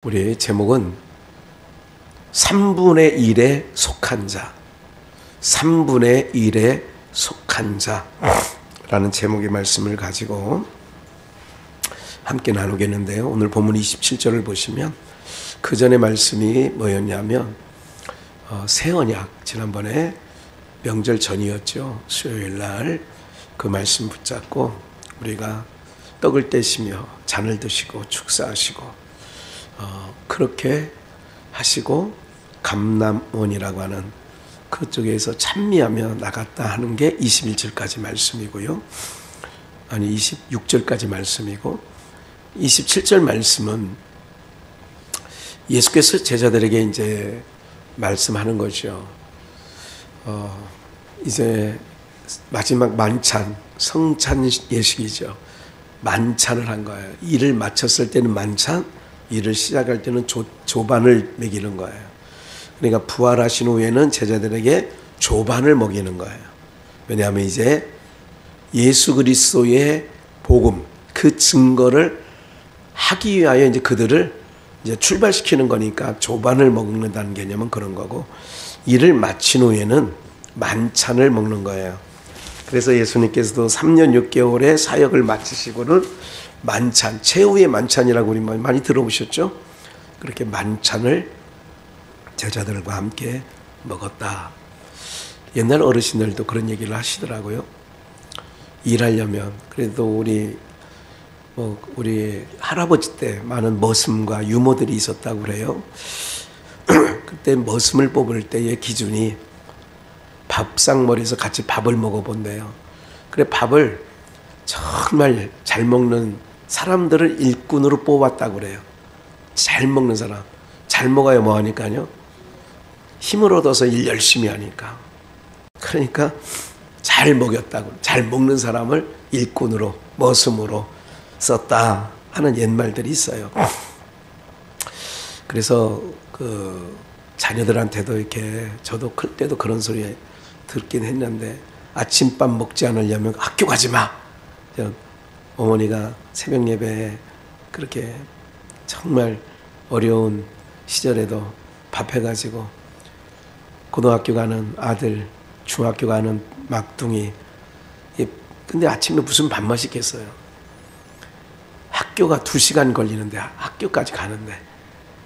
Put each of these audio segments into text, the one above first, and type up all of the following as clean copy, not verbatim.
우리 제목은 3분의 1에 속한 자, 3분의 1에 속한 자라는 제목의 말씀을 가지고 함께 나누겠는데요. 오늘 본문 27절을 보시면 그 전의 말씀이 뭐였냐면 새 언약, 지난번에 명절 전이었죠. 수요일 날 그 말씀 붙잡고 우리가 떡을 떼시며 잔을 드시고 축사하시고 그렇게 하시고 감람원이라고 하는 그쪽에서 찬미하며 나갔다 하는 게 21절까지 말씀이고요. 아니 26절까지 말씀이고 27절 말씀은 예수께서 제자들에게 이제 말씀하는 거죠. 이제 마지막 만찬, 성찬 예식이죠. 만찬을 한 거예요. 일을 마쳤을 때는 만찬, 일을 시작할 때는 조반을 먹이는 거예요. 그러니까 부활하신 후에는 제자들에게 조반을 먹이는 거예요. 왜냐하면 이제 예수 그리스도의 복음, 그 증거를 하기 위하여 이제 그들을 이제 출발시키는 거니까 조반을 먹는다는 개념은 그런 거고, 일을 마친 후에는 만찬을 먹는 거예요. 그래서 예수님께서도 3년 6개월의 사역을 마치시고는 만찬, 최후의 만찬이라고 우리 많이 들어보셨죠? 그렇게 만찬을 제자들과 함께 먹었다. 옛날 어르신들도 그런 얘기를 하시더라고요. 일하려면 그래도 우리 할아버지 때 많은 머슴과 유모들이 있었다고 그래요. 그때 머슴을 뽑을 때의 기준이 밥상머리에서 같이 밥을 먹어본대요. 그래 밥을 정말 잘 먹는 사람들을 일꾼으로 뽑았다고 그래요. 잘 먹는 사람. 잘 먹어야 뭐하니까요? 힘을 얻어서 일 열심히 하니까. 그러니까 잘 먹였다고. 잘 먹는 사람을 일꾼으로, 머슴으로 썼다 하는 옛말들이 있어요. 그래서 그 자녀들한테도 이렇게, 저도 클 때도 그런 소리 듣긴 했는데, 아침밥 먹지 않으려면 학교 가지 마. 어머니가 새벽 예배에 그렇게 정말 어려운 시절에도 밥해가지고 고등학교 가는 아들, 중학교 가는 막둥이, 근데 아침에 무슨 밥맛이 있겠어요. 학교가 2시간 걸리는데 학교까지 가는데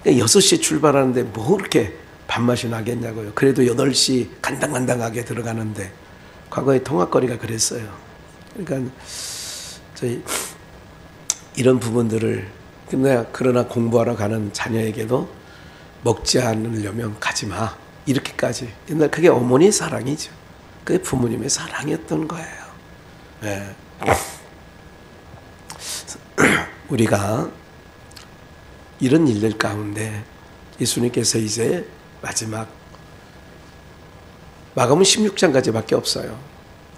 6시에 출발하는데 뭐 그렇게 밥맛이 나겠냐고요. 그래도 8시 간당간당하게 들어가는데 과거에 통학거리가 그랬어요. 그러니까 저희 이런 부분들을, 근데 그러나 공부하러 가는 자녀에게도 먹지 않으려면 가지 마. 이렇게까지. 옛날 그게 어머니의 사랑이죠. 그게 부모님의 사랑이었던 거예요. 네. 우리가 이런 일들 가운데 예수님께서 이제 마지막 마가복음 16장까지밖에 없어요.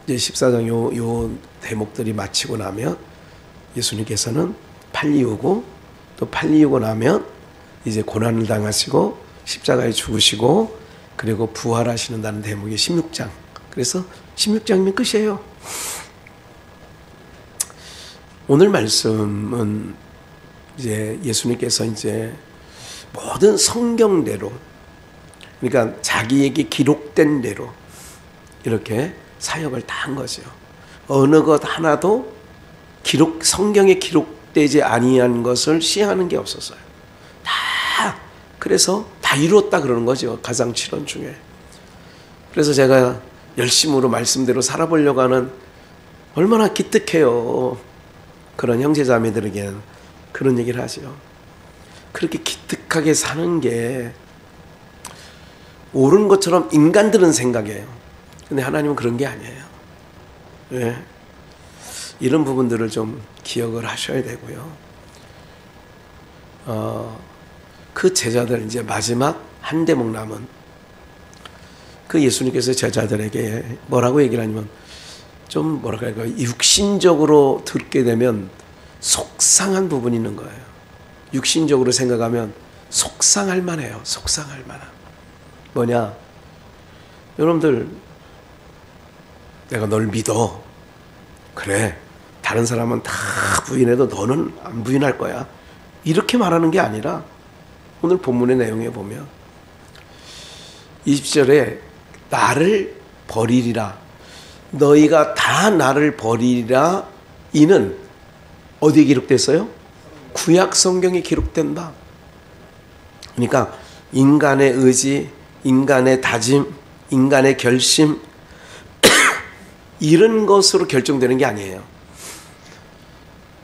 이제 14장 요 대목들이 마치고 나면 예수님께서는 팔리우고, 또 팔리우고 나면 이제 고난을 당하시고 십자가에 죽으시고 그리고 부활하시는다는 대목이 16장. 그래서 16장이면 끝이에요. 오늘 말씀은 이제 예수님께서 이제 모든 성경대로, 그러니까 자기에게 기록된 대로 이렇게 사역을 다 한 거죠. 어느 것 하나도 성경에 기록되지 아니한 것을 시행하는 게 없었어요. 다, 그래서 다 이루었다 그러는 거죠. 가상칠언 중에. 그래서 제가 열심으로 말씀대로 살아보려고 하는, 얼마나 기특해요. 그런 형제자매들에게는 그런 얘기를 하죠. 그렇게 기특하게 사는 게 옳은 것처럼 인간들은 생각해요. 근데 하나님은 그런 게 아니에요. 네. 이런 부분들을 좀 기억을 하셔야 되고요. 그 제자들, 이제 마지막 한 대목 남은 그 예수님께서 제자들에게 뭐라고 얘기를 하냐면, 좀 뭐랄까요, 육신적으로 듣게 되면 속상한 부분이 있는 거예요. 육신적으로 생각하면 속상할 만해요. 속상할 만한. 뭐냐? 여러분들, 내가 널 믿어. 그래. 다른 사람은 다 부인해도 너는 안 부인할 거야. 이렇게 말하는 게 아니라 오늘 본문의 내용에 보면 20절에 나를 버리리라, 너희가 다 나를 버리리라, 이는 어디에 기록됐어요? 구약 성경에 기록된다. 그러니까 인간의 의지, 인간의 다짐, 인간의 결심 이런 것으로 결정되는 게 아니에요.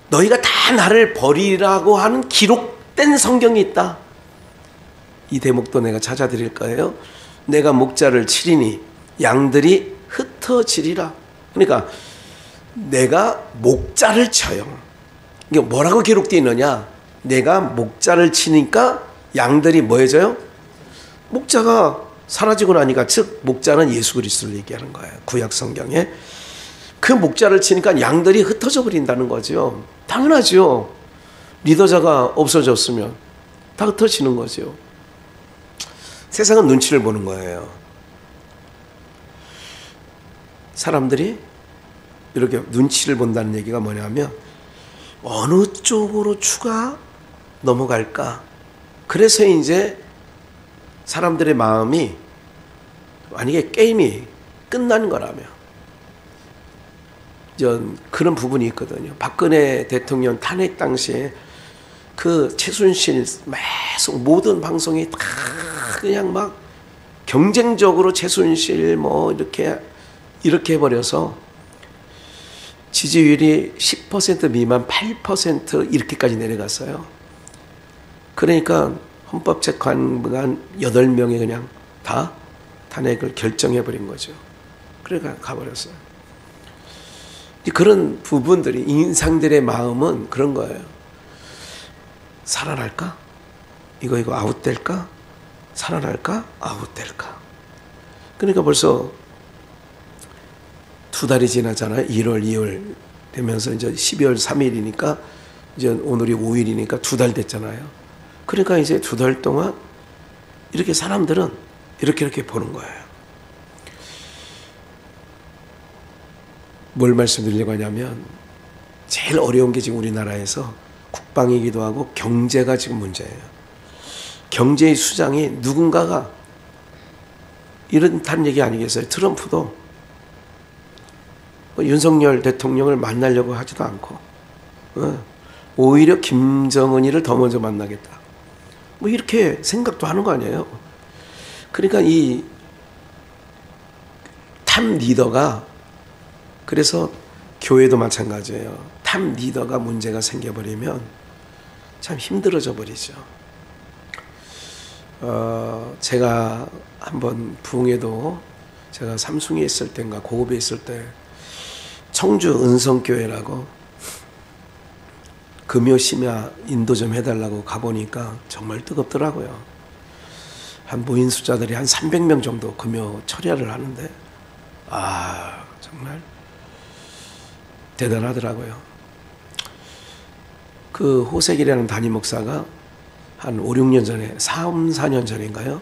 너희가 다 나를 버리라고 하는 기록된 성경이 있다. 이 대목도 내가 찾아드릴 거예요. 내가 목자를 치리니 양들이 흩어지리라. 그러니까 내가 목자를 쳐요. 이게 뭐라고 기록되어 있느냐? 내가 목자를 치니까 양들이 뭐 해져요? 목자가 사라지고 나니까, 즉 목자는 예수 그리스도를 얘기하는 거예요. 구약 성경에. 그 목자를 치니까 양들이 흩어져 버린다는 거죠. 당연하죠. 리더자가 없어졌으면 다 흩어지는 거죠. 세상은 눈치를 보는 거예요. 사람들이 이렇게 눈치를 본다는 얘기가 뭐냐면 어느 쪽으로 추가 넘어갈까? 그래서 이제 사람들의 마음이, 만약에 게임이 끝난 거라면, 그런 부분이 있거든요. 박근혜 대통령 탄핵 당시에 그 최순실 계속 모든 방송이 다 그냥 막 경쟁적으로 최순실 뭐 이렇게 해버려서 지지율이 10% 미만 8% 이렇게까지 내려갔어요. 그러니까 헌법재판관 8명이 그냥 다 탄핵을 결정해버린 거죠. 그러니까 가버렸어요. 그런 부분들이, 인상들의 마음은 그런 거예요. 살아날까? 이거 아웃될까? 살아날까? 아웃될까? 그러니까 벌써 2달이 지나잖아요. 1월, 2월 되면서 이제 12월 3일이니까 이제 오늘이 5일이니까 2달 됐잖아요. 그러니까 이제 2달 동안 이렇게 사람들은 이렇게 보는 거예요. 뭘 말씀드리려고 하냐면, 제일 어려운 게 지금 우리나라에서 국방이기도 하고 경제가 지금 문제예요. 경제의 수장이 누군가가 이런다는 얘기 아니겠어요? 트럼프도 윤석열 대통령을 만나려고 하지도 않고 오히려 김정은이를 더 먼저 만나겠다, 뭐 이렇게 생각도 하는 거 아니에요. 그러니까 이 탑 리더가, 그래서 교회도 마찬가지예요. 탑 리더가 문제가 생겨버리면 참 힘들어져 버리죠. 제가 한번 부흥에도, 제가 삼숭에 있을 때인가 고급에 있을 때 청주 은성교회라고 금요 심야 인도 좀 해달라고 가보니까 정말 뜨겁더라고요. 한 무인수자들이 한 300명 정도 금요 철야를 하는데, 정말 대단하더라고요. 그 호색이라는 담임 목사가 한 5, 6년 전에, 3, 4년 전인가요?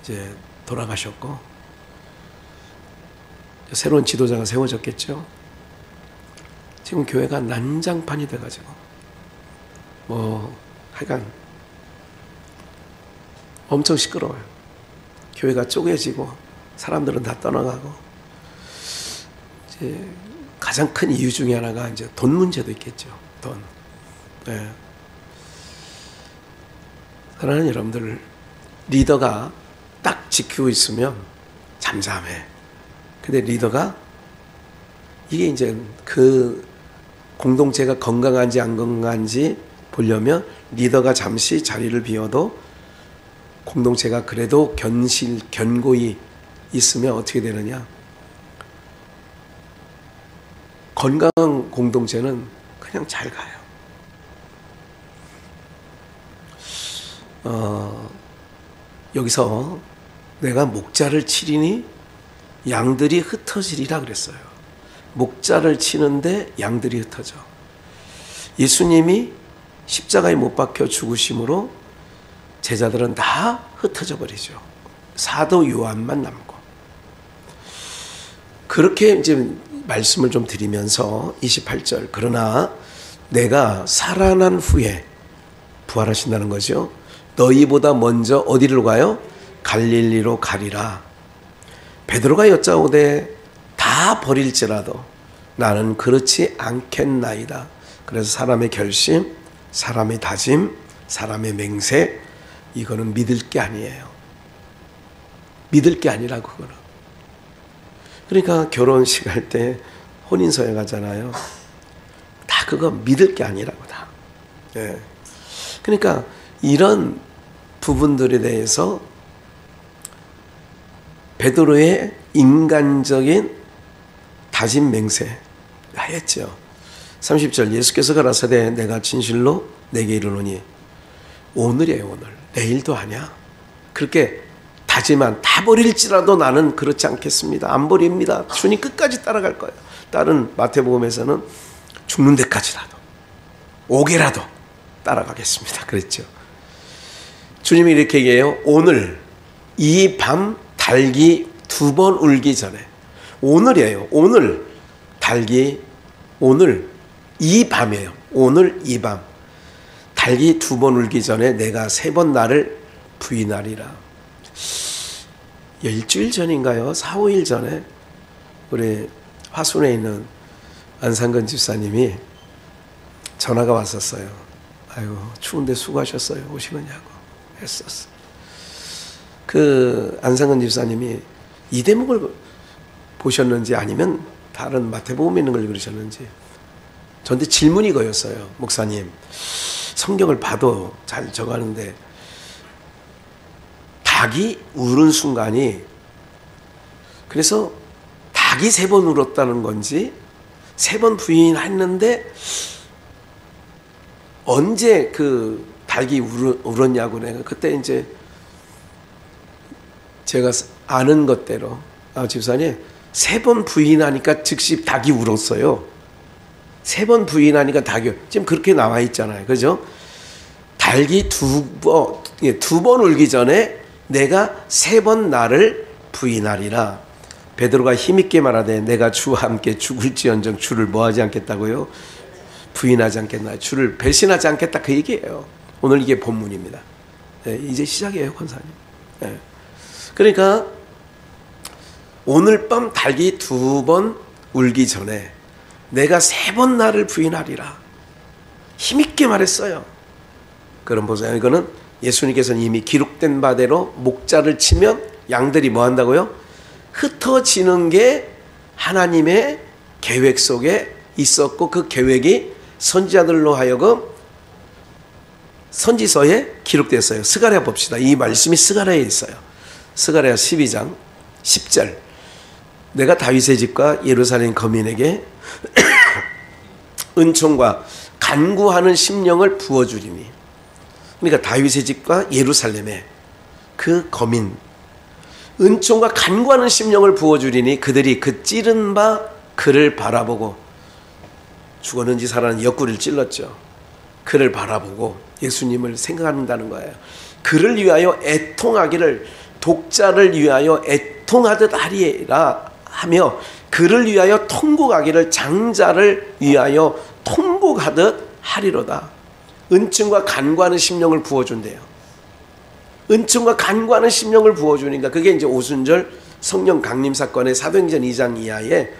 이제 돌아가셨고, 새로운 지도자가 세워졌겠죠. 지금 교회가 난장판이 돼가지고, 하여간 엄청 시끄러워요. 교회가 쪼개지고, 사람들은 다 떠나가고, 이제 가장 큰 이유 중에 하나가 이제 돈 문제도 있겠죠. 돈. 네. 그러나 여러분들, 리더가 딱 지키고 있으면 잠잠해. 근데 리더가, 이게 이제 그 공동체가 건강한지 안 건강한지 보려면 리더가 잠시 자리를 비워도 공동체가 그래도 견고히 있으면 어떻게 되느냐? 건강한 공동체는 그냥 잘 가요. 여기서 내가 목자를 치리니 양들이 흩어지리라 그랬어요. 목자를 치는데 양들이 흩어져. 예수님이 십자가에 못 박혀 죽으심으로 제자들은 다 흩어져 버리죠. 사도 요한만 남고. 그렇게 이제 말씀을 좀 드리면서 28절, 그러나 내가 살아난 후에, 부활하신다는 거죠. 너희보다 먼저 어디로 가요? 갈릴리로 가리라. 베드로가 여짜오되 다 버릴지라도 나는 그렇지 않겠나이다. 그래서 사람의 결심, 사람의 다짐, 사람의 맹세, 이거는 믿을 게 아니에요. 믿을 게 아니라고. 그거는. 그러니까 결혼식 할 때 혼인서에 가잖아요. 다 그거 믿을 게 아니라고 다. 예. 그러니까 이런 부분들에 대해서 베드로의 인간적인 다짐 맹세 하였죠. 30절 예수께서 가라사대 내가 진실로 내게 이르노니 오늘이에요. 오늘. 내일도 아니야. 그렇게 다짐한 다 버릴지라도 나는 그렇지 않겠습니다. 안 버립니다. 주님 끝까지 따라갈 거예요. 다른 마태복음에서는 죽는 데까지라도 오게라도 따라가겠습니다. 그랬죠. 주님이 이렇게 얘기해요. 오늘 이 밤 닭이 2번 울기 전에 오늘이에요. 오늘 닭이 오늘 이 밤이에요. 오늘 이 밤 닭이 2번 울기 전에 내가 3번 나를 부인하리라. 일주일 전인가요? 4, 5일 전에 우리 화순에 있는 안상근 집사님이 전화가 왔었어요. 아이고 추운데 수고하셨어요. 오시느냐고 했었어. 그 안상근 집사님이 이 대목을 보셨는지 아니면 다른 마태복음에 있는 걸 그러셨는지 저한테 질문이 거였어요. 목사님 성경을 봐도 잘 적었는데 닭이 우는 순간이 그래서 닭이 3번 울었다는 건지 3번 부인했는데 언제 그 닭이 울었냐고 내가 그때 이제 제가 아는 것대로 집사님 3번 부인하니까 즉시 닭이 울었어요. 3번 부인하니까 닭이 지금 그렇게 나와 있잖아요. 그죠? 닭이 2번 울기 전에 내가 3번 나를 부인하리라. 베드로가 힘있게 말하되 내가 주와 함께 죽을지언정 주를 뭐하지 않겠다고요? 부인하지 않겠나. 주를 배신하지 않겠다 그 얘기예요. 오늘 이게 본문입니다. 네, 이제 시작이에요. 권사님. 네. 그러니까 오늘 밤 닭이 2번 울기 전에 내가 3번 나를 부인하리라. 힘있게 말했어요. 그럼 보세요. 이거는 예수님께서는 이미 기록된 바대로 목자를 치면 양들이 뭐 한다고요? 흩어지는 게 하나님의 계획 속에 있었고 그 계획이 선지자들로 하여금 선지서에 기록되었어요. 스가랴 봅시다. 이 말씀이 스가랴에 있어요. 스가랴 12장 10절 내가 다윗의 집과 예루살렘 거민에게 은총과 간구하는 심령을 부어주리니. 그러니까 다윗의 집과 예루살렘에 그 거민 은총과 간구하는 심령을 부어주리니 그들이 그 찌른 바 그를 바라보고 죽었는지 살았는지 옆구리를 찔렀죠. 그를 바라보고 예수님을 생각한다는 거예요. 그를 위하여 애통하기를 독자를 위하여 애통하듯 하리라 하며 그를 위하여 통곡하기를 장자를 위하여 통곡하듯 하리로다. 은총과 간구하는 심령을 부어준대요. 은총과 간구하는 심령을 부어주니까 그게 이제 오순절 성령 강림 사건의 사도행전 2장 이하에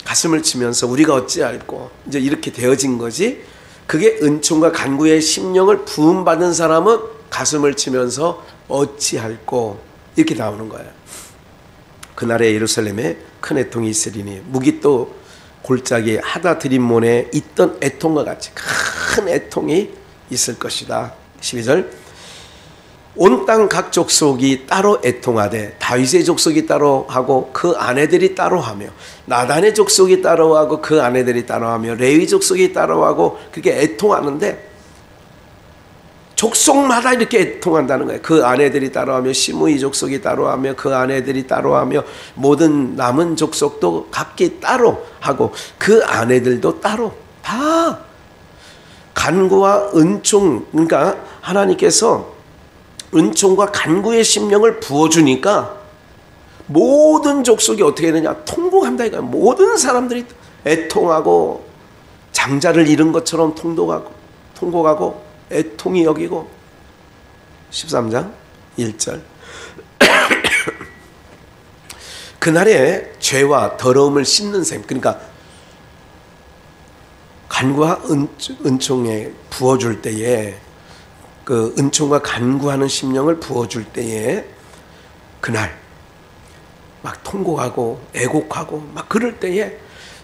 가슴을 치면서 우리가 어찌할꼬 이제 이렇게 되어진 거지. 그게 은총과 간구의 심령을 부음받은 사람은 가슴을 치면서 어찌할꼬 이렇게 나오는 거예요. 그날에 예루살렘에 큰 애통이 있으리니 무기 또 골짜기 하다드림몬에 있던 애통과 같이 큰 애통이 있을 것이다. 12절 온 땅 각 족속이 따로 애통하되 다윗의 족속이 따로 하고 그 아내들이 따로 하며 나단의 족속이 따로 하고 그 아내들이 따로 하며 레위 족속이 따로 하고 그렇게 애통하는데 족속마다 이렇게 애통한다는 거예요. 그 아내들이 따로 하며 시므이 족속이 따로 하며 그 아내들이 따로 하며 모든 남은 족속도 각기 따로 하고 그 아내들도 따로 다 간구와 은총 그러니까 하나님께서 은총과 간구의 심령을 부어주니까 모든 족속이 어떻게 되느냐 통곡한다 이거야. 모든 사람들이 애통하고 장자를 잃은 것처럼 통곡하고 애통이 여기고 13장 1절. 그날에 죄와 더러움을 씻는 셈, 그러니까 간구와 은총에 부어줄 때에, 그 은총과 간구하는 심령을 부어줄 때에 그날 막 통곡하고 애곡하고 막 그럴 때에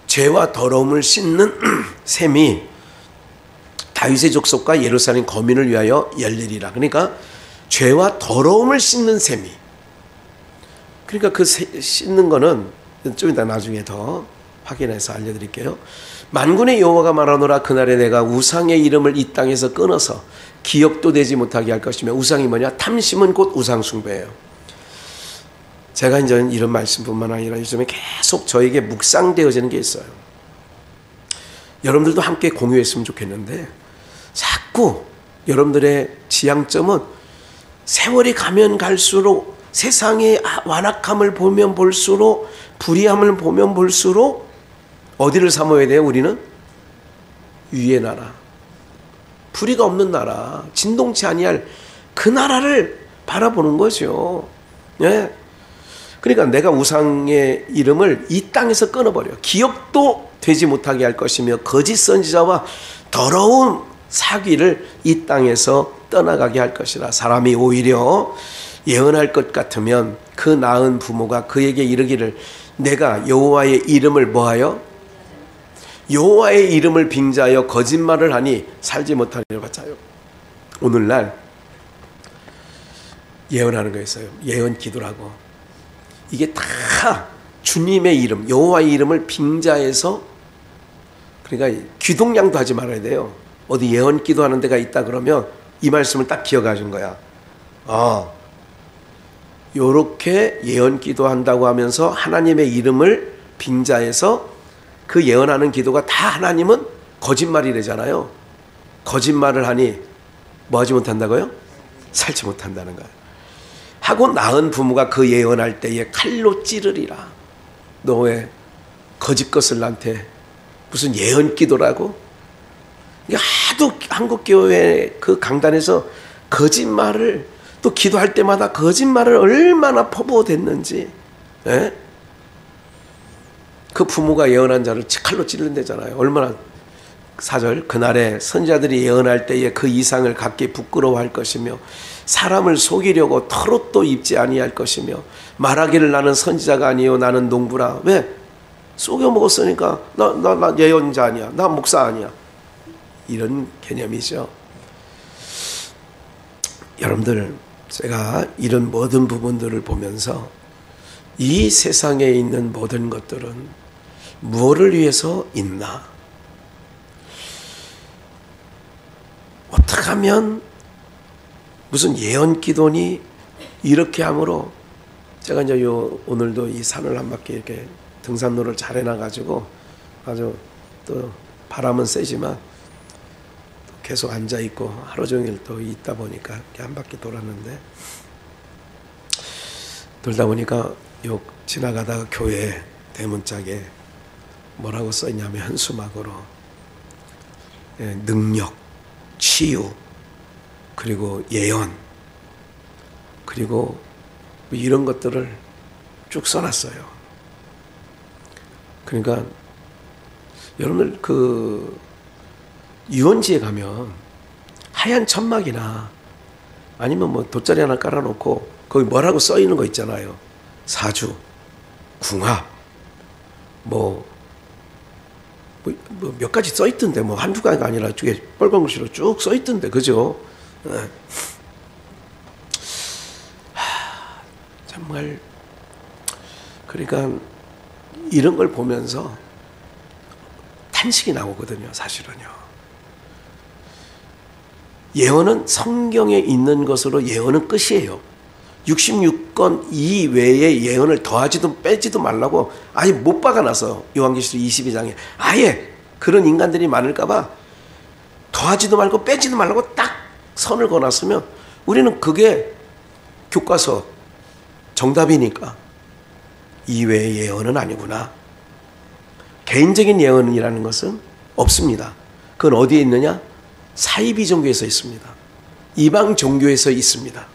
죄와 더러움을 씻는 셈이 다윗의 족속과 예루살렘 거민을 위하여 열리리라. 그러니까 죄와 더러움을 씻는 셈이, 그러니까 그 씻는 거는 좀 이따 나중에 더 확인해서 알려드릴게요. 만군의 여호와가 말하노라. 그날에 내가 우상의 이름을 이 땅에서 끊어서 기억도 되지 못하게 할 것이며, 우상이 뭐냐? 탐심은 곧 우상 숭배예요. 제가 이제 이런 말씀뿐만 아니라 요즘에 계속 저에게 묵상되어지는 게 있어요. 여러분들도 함께 공유했으면 좋겠는데, 자꾸 여러분들의 지향점은 세월이 가면 갈수록, 세상의 완악함을 보면 볼수록, 불의함을 보면 볼수록 어디를 삼아야 돼요? 우리는 위의 나라, 불의가 없는 나라, 진동치 아니할 그 나라를 바라보는 거죠. 예? 그러니까 내가 우상의 이름을 이 땅에서 끊어버려. 기억도 되지 못하게 할 것이며, 거짓 선지자와 더러운 사귀를 이 땅에서 떠나가게 할 것이라. 사람이 오히려 예언할 것 같으면 그 낳은 부모가 그에게 이르기를, 내가 여호와의 이름을 뭐하여? 여호와의 이름을 빙자하여 거짓말을 하니 살지 못하리라 봤자요. 오늘날 예언하는 거 있어요. 예언 기도라고. 이게 다 주님의 이름, 여호와의 이름을 빙자해서, 그러니까 귀동냥도 하지 말아야 돼요. 어디 예언 기도하는 데가 있다 그러면 이 말씀을 딱 기억하신 거야. 요렇게 예언 기도한다고 하면서 하나님의 이름을 빙자해서 그 예언하는 기도가 다 하나님은 거짓말이래잖아요. 거짓말을 하니 뭐 하지 못한다고요? 살지 못한다는 거예요. 하고 낳은 부모가 그 예언할 때에 칼로 찌르리라. 너 왜 거짓 것을 나한테 무슨 예언 기도라고? 하도 한국교회 그 강단에서 거짓말을, 또 기도할 때마다 거짓말을 얼마나 퍼부어댔는지. 예? 그 부모가 예언한 자를 칼로 찌른다잖아요. 얼마나. 4절, 그날에 선지자들이 예언할 때에 그 이상을 갖기 부끄러워할 것이며, 사람을 속이려고 털옷도 입지 아니할 것이며, 말하기를 나는 선지자가 아니요 나는 농부라. 왜? 속여 먹었으니까 나 예언자 아니야, 나 목사 아니야, 이런 개념이죠. 여러분들, 제가 이런 모든 부분들을 보면서 이 세상에 있는 모든 것들은 무엇을 위해서 있나? 어떻게 하면 무슨 예언 기도니 이렇게 함으로, 제가 이제 오늘도 이 산을 한 바퀴 이렇게 등산로를 잘 해놔가지고 아주 또 바람은 세지만 계속 앉아 있고 하루 종일 또 있다 보니까 이렇게 한 바퀴 돌았는데, 돌다 보니까 요 지나가다가 교회 대문짝에 뭐라고 써 있냐면 현수막으로 능력, 치유, 그리고 예언, 그리고 이런 것들을 쭉 써놨어요. 그러니까 여러분들 그 유원지에 가면 하얀 천막이나 아니면 뭐 돗자리 하나 깔아놓고 거기 뭐라고 써 있는 거 있잖아요. 사주, 궁합, 뭐 몇 가지 써 있던데, 뭐 한두 가지가 아니라 쪽에 빨간 글씨로 쭉 써 있던데, 그죠? 정말, 그러니까 이런 걸 보면서 탄식이 나오거든요, 사실은요. 예언은 성경에 있는 것으로 예언은 끝이에요. 66권 이외에 예언을 더하지도 빼지도 말라고 아예 못 박아놔서 요한계시록 22장에 아예 그런 인간들이 많을까봐 더하지도 말고 빼지도 말라고 딱 선을 그어놨으면 우리는 그게 교과서 정답이니까 이외의 예언은 아니구나. 개인적인 예언이라는 것은 없습니다. 그건 어디에 있느냐? 사이비종교에서 있습니다. 이방 종교에서 있습니다.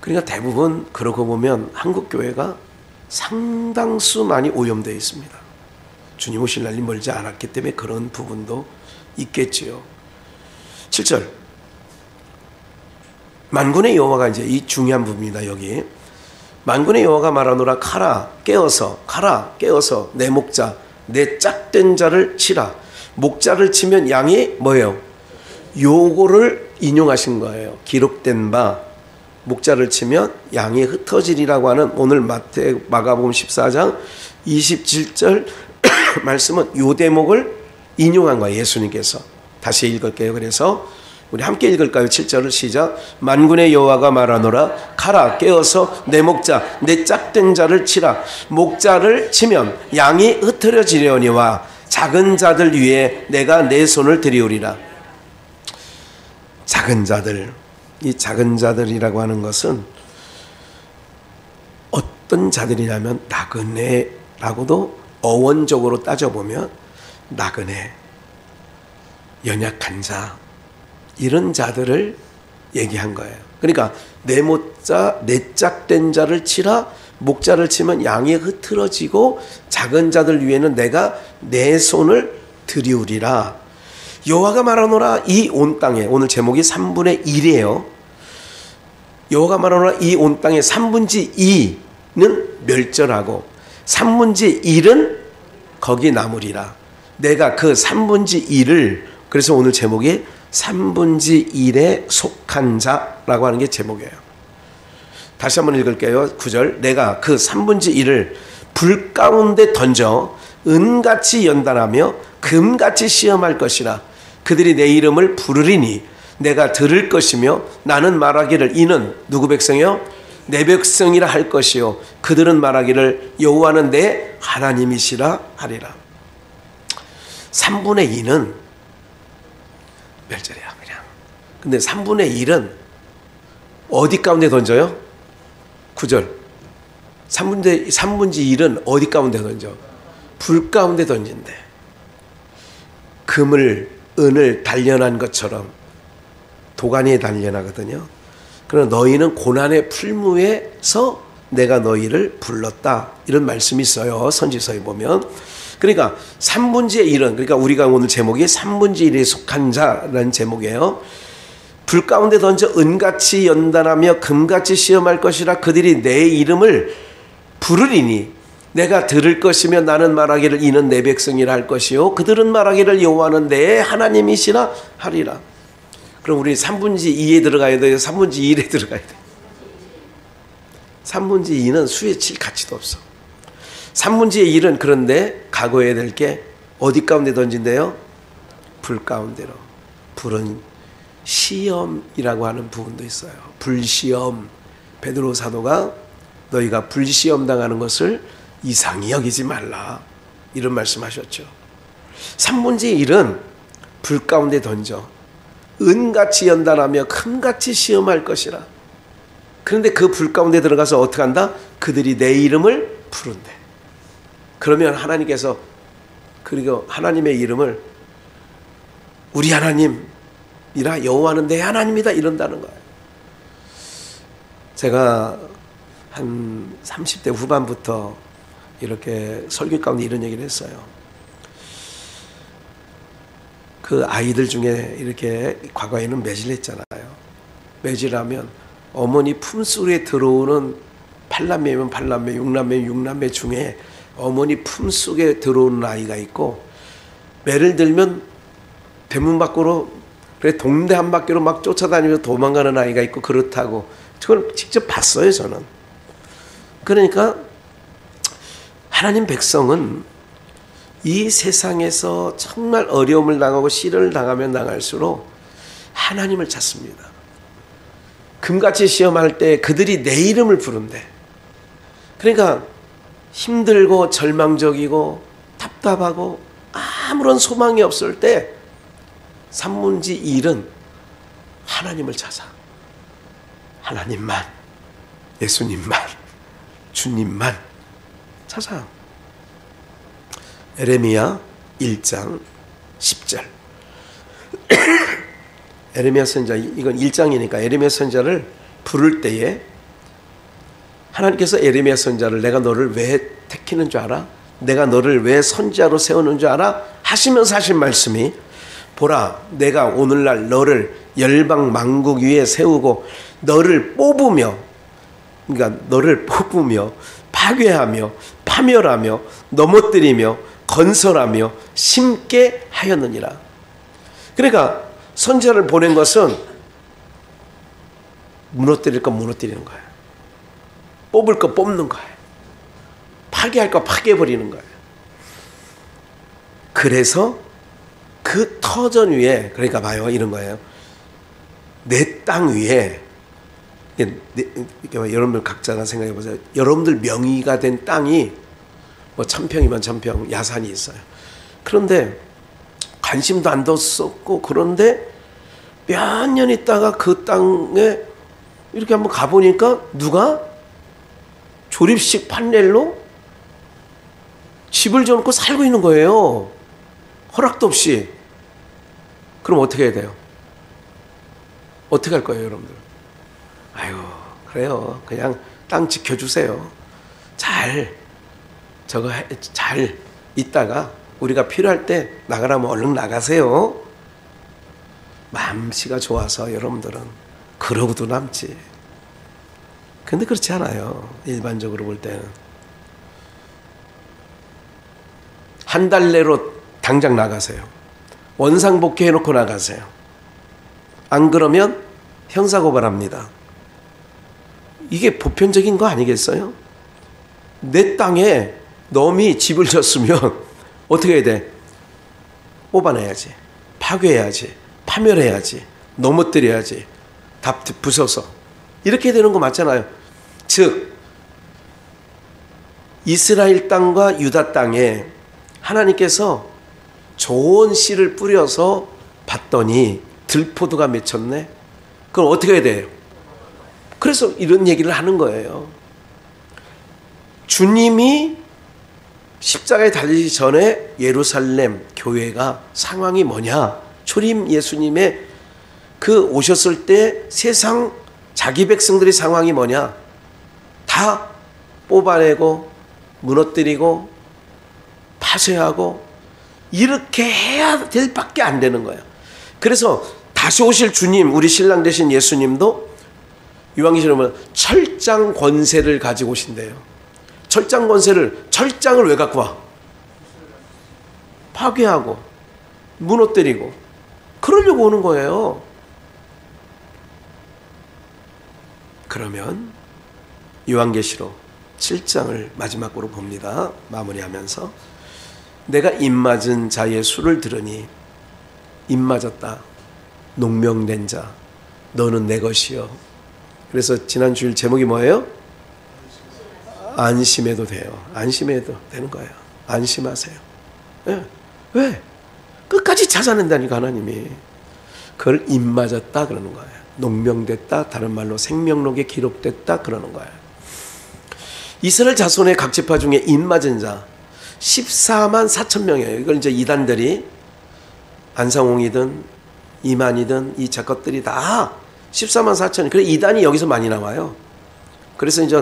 그러니까 대부분 그러고 보면 한국 교회가 상당수 많이 오염되어 있습니다. 주님 오실 날이 멀지 않았기 때문에 그런 부분도 있겠지요. 7절 만군의 여호와가 이제 이 중요한 부분입니다. 여기 만군의 여호와가 말하노라 가라 깨어서 내 목자 내 짝된 자를 치라. 목자를 치면 양이 뭐예요? 요거를 인용하신 거예요. 기록된 바 목자를 치면 양이 흩어지리라고 하는 오늘 마가복음 14장 27절 말씀은 요 대목을 인용한 거예요. 예수님께서. 다시 읽을게요. 그래서 우리 함께 읽을까요? 7절을 시작. 만군의 여호와가 말하노라 가라 깨어서 내 목자 내 짝된 자를 치라. 목자를 치면 양이 흩어지려니와 작은 자들 위에 내가 내 손을 들이우리라. 작은 자들, 이 작은 자들이라고 하는 것은 어떤 자들이냐면 나그네라고도 어원적으로 따져보면 나그네, 연약한 자 이런 자들을 얘기한 거예요. 그러니까 내 목자, 내 짝된 자를 치라. 목자를 치면 양이 흐트러지고 작은 자들 위에는 내가 내 손을 들이우리라. 여호와가 말하노라 이 온 땅에 오늘 제목이 3분의 1이에요. 여호와가 말하노라 이 온 땅의 3분의 2는 멸절하고 3분의 1은 거기 남으리라. 내가 그 3분의 1을 그래서 오늘 제목이 3분의 1에 속한 자라고 하는 게 제목이에요. 다시 한번 읽을게요. 9절 내가 그 3분의 1을 불 가운데 던져 은같이 연단하며 금같이 시험할 것이라. 그들이 내 이름을 부르리니 내가 들을 것이며 나는 말하기를 이는 누구 백성이요? 내 백성이라 할 것이요 그들은 말하기를 여호와는 내 하나님이시라 하리라. 3분의 2는 멸절이야 그냥. 근데 3분의 1은 어디 가운데 던져요? 9절 3분의 1은 어디 가운데 던져? 불 가운데 던진대. 금을 은을 단련한 것처럼 도가니에 단련하거든요. 그러나 너희는 고난의 풀무에서 내가 너희를 불렀다 이런 말씀이 있어요. 선지서에 보면. 그러니까 3분의 1은 그러니까 우리가 오늘 제목이 3분의 1에 속한 자라는 제목이에요. 불 가운데 던져 은같이 연단하며 금같이 시험할 것이라. 그들이 내 이름을 부르리니 내가 들을 것이며 나는 말하기를 이는 내 백성이라 할 것이요 그들은 말하기를 여호와는 내 하나님이시라 하리라. 그럼 우리 3분의 2에 들어가야 돼요? 3분의 1에 들어가야 돼요? 3분의 2는 수에 칠 가치도 없어. 3분의 1은 그런데 각오해야 될 게 어디 가운데 던진대요? 불 가운데로. 불은 시험이라고 하는 부분도 있어요. 불시험. 베드로 사도가 너희가 불시험 당하는 것을 이상히 여기지 말라 이런 말씀하셨죠. 3분의 1은 불 가운데 던져 은같이 연단하며 금같이 시험할 것이라. 그런데 그 불 가운데 들어가서 어떻게 한다? 그들이 내 이름을 부른대. 그러면 하나님께서 그리고 하나님의 이름을 우리 하나님이라 여호와는 내 하나님이다 이런다는 거예요. 제가 한 30대 후반부터 이렇게 설교 가운데 이런 얘기를 했어요. 그 아이들 중에 이렇게 과거에는 매질했잖아요. 매질하면 어머니 품속에 들어오는 8남매면 8남매, 6남매, 6남매 중에 어머니 품속에 들어오는 아이가 있고 매를 들면 대문 밖으로 그래 동네 한 바퀴로 막 쫓아다니면서 도망가는 아이가 있고 그렇다고 그걸 직접 봤어요 저는. 그러니까 하나님 백성은 이 세상에서 정말 어려움을 당하고 시련을 당하면 당할수록 하나님을 찾습니다. 금같이 시험할 때 그들이 내 이름을 부른대. 그러니까 힘들고 절망적이고 답답하고 아무런 소망이 없을 때 3분의 1은 하나님을 찾아. 하나님만, 예수님만, 주님만 찾아. 에레미야 1장 10절 에레미야 선지자, 이건 1장이니까 에레미야 선지자를 부를 때에 하나님께서 에레미야 선지자를 내가 너를 왜 택히는 줄 알아? 내가 너를 왜 선지자로 세우는 줄 알아? 하시면서 하신 말씀이 보라 내가 오늘날 너를 열방 만국 위에 세우고 너를 뽑으며 그러니까 너를 뽑으며 파괴하며 파멸하며 넘어뜨리며 건설하며 심게 하였느니라. 그러니까 선지자를 보낸 것은 무너뜨릴 거 무너뜨리는 거예요. 뽑을 거 뽑는 거예요. 파괴할 거 파괴해버리는 거예요. 그래서 그 터전 위에 그러니까 봐요 이런 거예요. 내 땅 위에 여러분들 각자가 생각해 보세요. 여러분들 명의가 된 땅이 뭐 1000평이면 1000평 야산이 있어요. 그런데 관심도 안 뒀었고 그런데 몇 년 있다가 그 땅에 이렇게 한번 가보니까 누가 조립식 판넬로 집을 지어놓고 살고 있는 거예요. 허락도 없이. 그럼 어떻게 해야 돼요? 어떻게 할 거예요, 여러분들? 아유, 그래요. 그냥 땅 지켜주세요. 잘 있다가 우리가 필요할 때 나가라면 얼른 나가세요. 마음씨가 좋아서 여러분들은 그러고도 남지. 근데 그렇지 않아요. 일반적으로 볼 때는. 한 달 내로 당장 나가세요. 원상복귀 해놓고 나가세요. 안 그러면 형사고발합니다. 이게 보편적인 거 아니겠어요? 내 땅에 놈이 집을 졌으면 어떻게 해야 돼? 뽑아내야지. 파괴해야지. 파멸해야지. 넘어뜨려야지. 다 부숴서. 이렇게 되는 거 맞잖아요. 즉 이스라엘 땅과 유다 땅에 하나님께서 좋은 씨를 뿌려서 봤더니 들포도가 맺혔네. 그럼 어떻게 해야 돼요? 그래서 이런 얘기를 하는 거예요. 주님이 십자가에 달리기 전에 예루살렘 교회가 상황이 뭐냐? 초림 예수님의 그 오셨을 때 세상 자기 백성들의 상황이 뭐냐? 다 뽑아내고 무너뜨리고 파쇄하고 이렇게 해야 될 밖에 안 되는 거예요. 그래서 다시 오실 주님, 우리 신랑 되신 예수님도 요한계시록에 보면 철장 권세를 가지고 오신대요. 철장 권세를, 철장을 왜 갖고 와? 파괴하고 무너뜨리고 그러려고 오는 거예요. 그러면 요한계시록 7장을 마지막으로 봅니다. 마무리하면서 내가 입맞은 자의 수를 들으니 입맞았다. 농명된 자 너는 내 것이요. 그래서 지난 주일 제목이 뭐예요? 안심해도 돼요. 안심해도 되는 거예요. 안심하세요. 네. 왜? 끝까지 찾아낸다니까 하나님이. 그걸 입맞았다 그러는 거예요. 농명됐다, 다른 말로 생명록에 기록됐다 그러는 거예요. 이스라엘 자손의 각 지파 중에 입맞은 자 14만 4천 명이에요. 이걸 이제 이단들이 안상홍이든 이만이든 이 작것들이 다 14만 4천. 그래 이단이 여기서 많이 나와요. 그래서 이제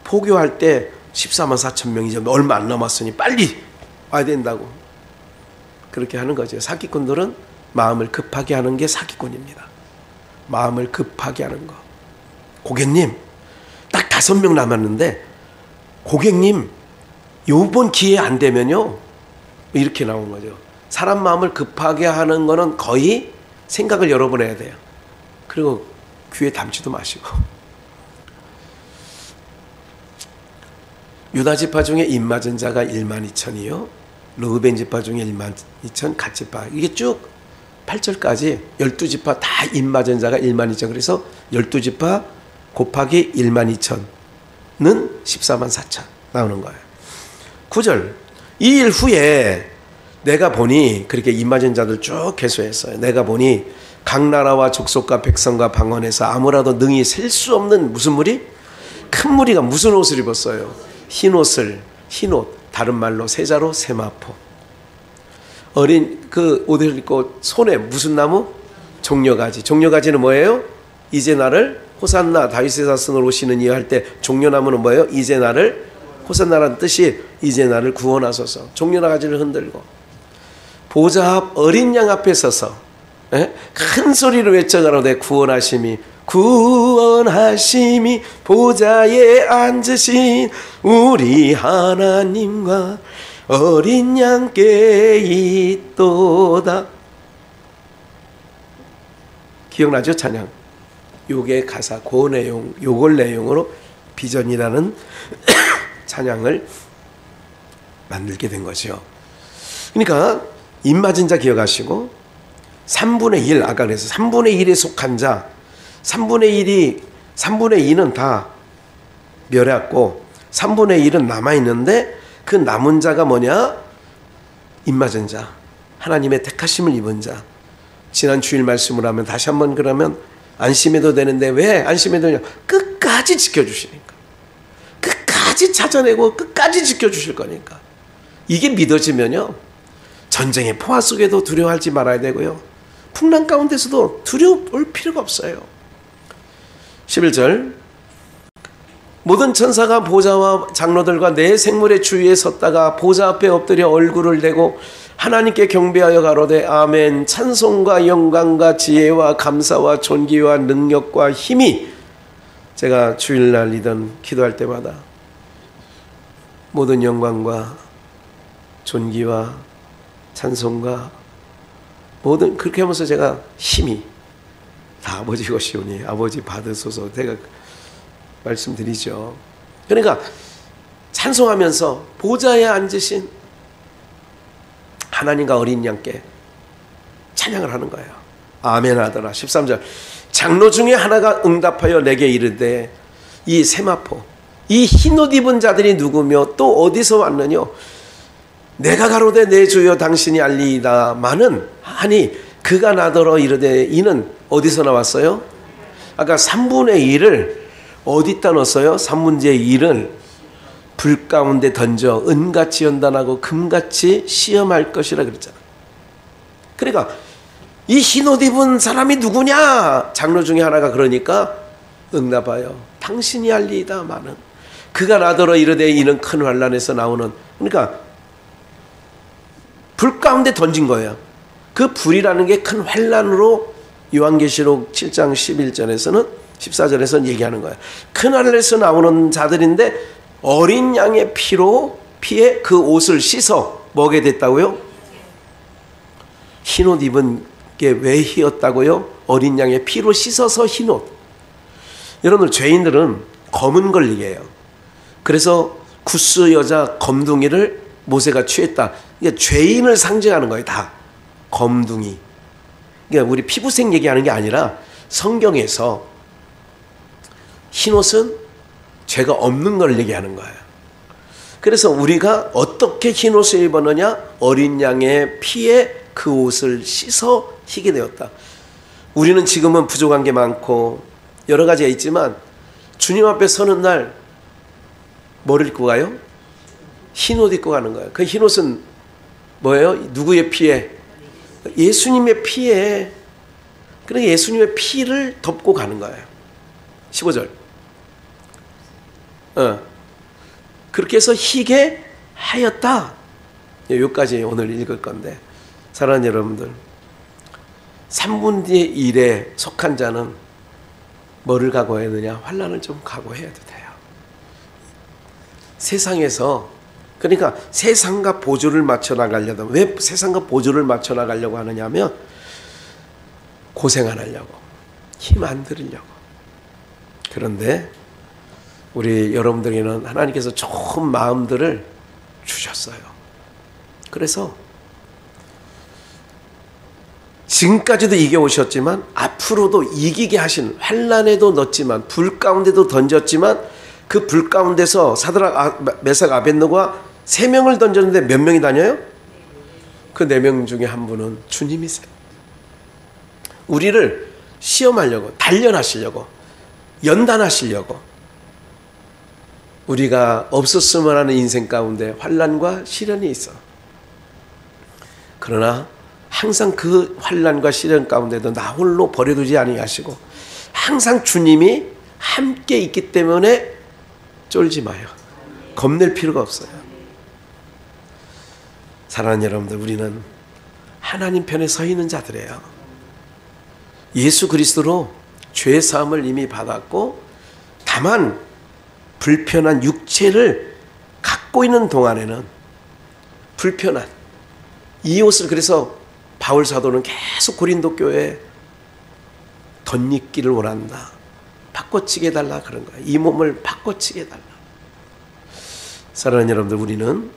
포교할 때 14만 4천 명이 이제 얼마 안 남았으니 빨리 와야 된다고 그렇게 하는 거죠. 사기꾼들은 마음을 급하게 하는 게 사기꾼입니다. 마음을 급하게 하는 거. 고객님 딱 5명 남았는데 고객님 요번 기회 안 되면요 이렇게 나온 거죠. 사람 마음을 급하게 하는 거는 거의 생각을 여러 번 해야 돼요. 그리고 귀에 담지도 마시고. 유다 지파 중에 입맞은 자가 12,000이요. 르우벤 지파 중에 12,000 갓 지파. 이게 쭉 8절까지 12지파 다 입맞은 자가 12,000. 그래서 12지파 곱하기 12,000는 14만 4천 나오는 거예요. 9절 이 일 후에 내가 보니 그렇게 입맞은 자들 쭉 계수했어요. 내가 보니 각 나라와 족속과 백성과 방언에서 아무라도 능히 셀 수 없는 무슨 무리? 큰 무리가 무슨 옷을 입었어요? 흰옷 다른 말로 세자로 세마포. 어린 그 옷을 입고 손에 무슨 나무? 종려가지. 종려가지는 뭐예요? 이제 나를 호산나 다윗의 자손으로 오시는 이여 할 때 종려나무는 뭐예요? 이제 나를 호산나라는 뜻이 이제 나를 구원하소서. 종려가지를 흔들고 보좌 앞 어린 양 앞에 서서 큰 소리로 외쳐가로되 구원하심이 구원하심이 보좌에 앉으신 우리 하나님과 어린 양께 있도다. 기억나죠? 찬양. 요게 가사, 그 내용, 요걸 내용으로 비전이라는 찬양을 만들게 된 거죠. 그러니까 입맞은 자 기억하시고 3분의 1, 아까 그래서 3분의 1에 속한 자 3분의 2는 다 멸했고 3분의 1은 남아있는데 그 남은 자가 뭐냐? 입맞은 자, 하나님의 택하심을 입은 자. 지난 주일 말씀을 하면 다시 한번 그러면 안심해도 되는데 왜 안심해도 되냐? 끝까지 지켜주시니까. 끝까지 찾아내고 끝까지 지켜주실 거니까. 이게 믿어지면요, 전쟁의 포화 속에도 두려워하지 말아야 되고요, 풍랑 가운데서도 두려울 필요가 없어요. 11절 모든 천사가 보좌와 장로들과 내 생물의 주위에 섰다가 보좌 앞에 엎드려 얼굴을 대고 하나님께 경배하여 가로되 아멘. 찬송과 영광과 지혜와 감사와 존귀와 능력과 힘이, 제가 주일날이든 기도할 때마다 모든 영광과 존귀와 찬송과 모든, 그렇게 하면서 제가 힘이 다 아버지 것이오니 아버지 받으소서 제가 말씀드리죠. 그러니까 찬송하면서 보좌에 앉으신 하나님과 어린 양께 찬양을 하는 거예요. 아멘 하더라. 13절 장로 중에 하나가 응답하여 내게 이르되 이 세마포 이 흰옷 입은 자들이 누구며 또 어디서 왔느냐? 내가 가로되 내 주여 당신이 알리이다마는 하니 그가 나더러 이르되 이는 어디서 나왔어요? 아까 3분의 1을 어디다 넣었어요? 3분의 1을 불 가운데 던져 은같이 연단하고 금같이 시험할 것이라 그랬잖아. 그러니까 이 흰옷 입은 사람이 누구냐? 장로 중에 하나가 그러니까 응답하여 당신이 알리이다마는 그가 나더러 이르되 이는 큰 환난에서 나오는, 그러니까 불 가운데 던진 거예요. 그 불이라는 게 큰 환난으로 요한계시록 7장 11절에서는 14절에서는 얘기하는 거예요. 큰 하늘에서 나오는 자들인데 어린 양의 피에 그 옷을 씻어 뭐게 됐다고요? 흰옷 입은 게 왜 희었다고요? 어린 양의 피로 씻어서 흰옷. 여러분들 죄인들은 검은 걸 얘기해요. 그래서 구스 여자 검둥이를 모세가 취했다. 그러니까 죄인을 상징하는 거예요. 다 검둥이. 그러니까 우리 피부색 얘기하는 게 아니라 성경에서 흰옷은 죄가 없는 걸 얘기하는 거예요. 그래서 우리가 어떻게 흰옷을 입었느냐? 어린 양의 피에 그 옷을 씻어 희게 되었다. 우리는 지금은 부족한 게 많고 여러 가지가 있지만 주님 앞에 서는 날 뭐를 입고 가요? 흰옷 입고 가는 거예요. 그 흰옷은 뭐예요? 누구의 피에? 예수님의 피에. 그러니까 예수님의 피를 덮고 가는 거예요. 15절 그렇게 해서 희게 하였다. 여기까지 오늘 읽을 건데, 사랑하는 여러분들, 3분의 1에 속한 자는 뭐를 각오해야 되냐? 환난을 좀 각오해야 돼요. 세상에서, 그러니까 세상과 보조를 맞춰 나가려다. 왜 세상과 보조를 맞춰 나가려고 하느냐 하면 고생 안 하려고, 힘 안 들으려고. 그런데 우리 여러분들에게는 하나님께서 좋은 마음들을 주셨어요. 그래서 지금까지도 이겨오셨지만 앞으로도 이기게 하신, 환난에도 넣었지만 불 가운데도 던졌지만 그 불 가운데서 사드락, 메삭, 아벳느고가 3명을 던졌는데 몇 명이 다녀요? 그 4명 중에 한 분은 주님이세요. 우리를 시험하려고, 단련하시려고, 연단하시려고, 우리가 없었으면 하는 인생 가운데 환난과 시련이 있어. 그러나 항상 그 환난과 시련 가운데도 나 홀로 버려두지 아니하시고 항상 주님이 함께 있기 때문에 쫄지 마요. 겁낼 필요가 없어요. 사랑하는 여러분들, 우리는 하나님 편에 서 있는 자들이에요. 예수 그리스도로 죄 사함을 이미 받았고, 다만 불편한 육체를 갖고 있는 동안에는 불편한 이 옷을, 그래서 바울 사도는 계속 고린도 교회에 덧입기를 원한다. 바꿔치게 해달라 그런 거예요. 이 몸을 바꿔치게 해달라. 사랑하는 여러분들, 우리는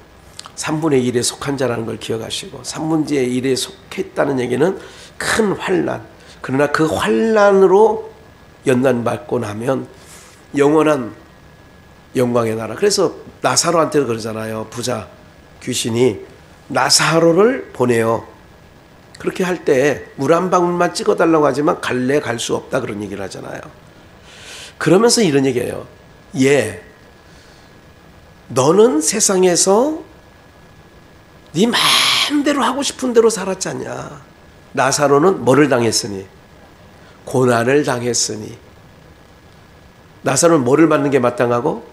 3분의 1에 속한 자라는 걸 기억하시고, 3분의 1에 속했다는 얘기는 큰 환난, 그러나 그 환난으로 연단받고 나면 영원한 영광의 나라. 그래서 나사로한테 그러잖아요. 부자 귀신이 나사로를 보내요. 그렇게 할 때 물 한 방울만 찍어달라고 하지만 갈래 갈 수 없다 그런 얘기를 하잖아요. 그러면서 이런 얘기예요. 너는 세상에서 네 마음대로 하고 싶은 대로 살았지 않냐. 나사로는 뭐를 당했으니? 고난을 당했으니. 나사로는 뭐를 받는 게 마땅하고?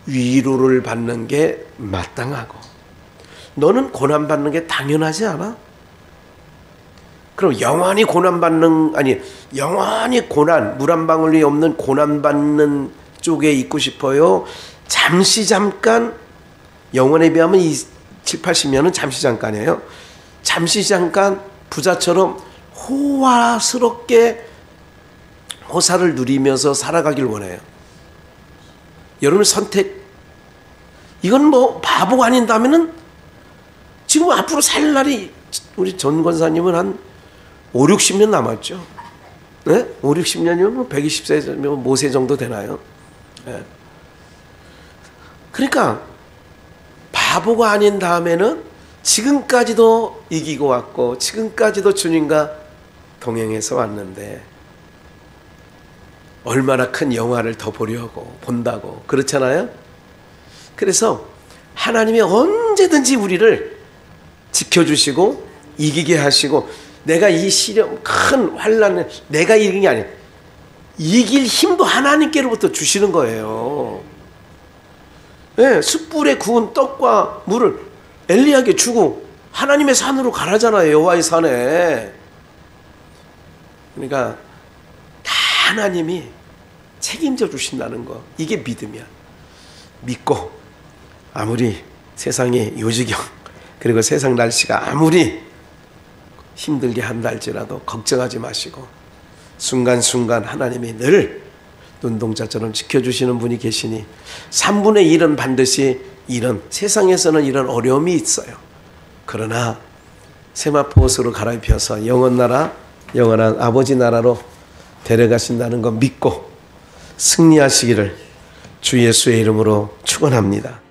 위로를 받는 게 마땅하고. 너는 고난받는 게 당연하지 않아? 그럼 영원히 영원히 고난, 물 한 방울이 없는 고난받는 쪽에 있고 싶어요? 잠깐, 영원에 비하면 7, 80년은 잠시 잠깐이에요. 잠시 잠깐 부자처럼 호화스럽게 호사를 누리면서 살아가길 원해요. 여러분 선택, 이건 뭐 바보가 아닌다면은 지금 앞으로 살 날이, 우리 전 권사님은 한 5, 60년 남았죠. 네? 5, 60년이면 뭐 120세, 모세 정도 되나요? 네. 그러니까 바보가 아닌 다음에는 지금까지도 이기고 왔고, 지금까지도 주님과 동행해서 왔는데 얼마나 큰 영화를 더 보려고 본다고, 그렇잖아요? 그래서 하나님이 언제든지 우리를 지켜주시고 이기게 하시고, 내가 이 시련, 큰 환난을 내가 이긴 게 아니에요. 이길 힘도 하나님께로부터 주시는 거예요. 네, 숯불에 구운 떡과 물을 엘리야에게 주고 하나님의 산으로 가라잖아요. 여호와의 산에. 그러니까 다 하나님이 책임져 주신다는 거, 이게 믿음이야. 믿고 아무리 세상의 요지경, 그리고 세상 날씨가 아무리 힘들게 한다 할지라도 걱정하지 마시고, 순간순간 하나님이 늘 눈동자처럼 지켜주시는 분이 계시니 3분의 1은 반드시 세상에서는 이런 어려움이 있어요. 그러나 세마포 옷으로 갈아입혀서 영원나라, 영원한 아버지 나라로 데려가신다는 거 믿고 승리하시기를 주 예수의 이름으로 축원합니다.